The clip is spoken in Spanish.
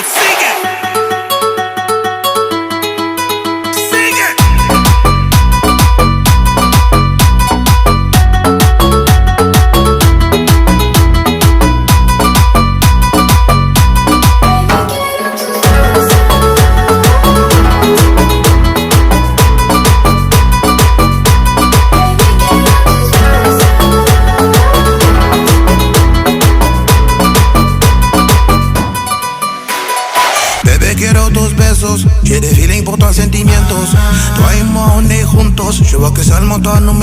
sigue. Sigue. Bebé, quiero tus besos, quiere feeling por tus sentimientos. Toi et moi on est juntos, je vois que ça le monte, nous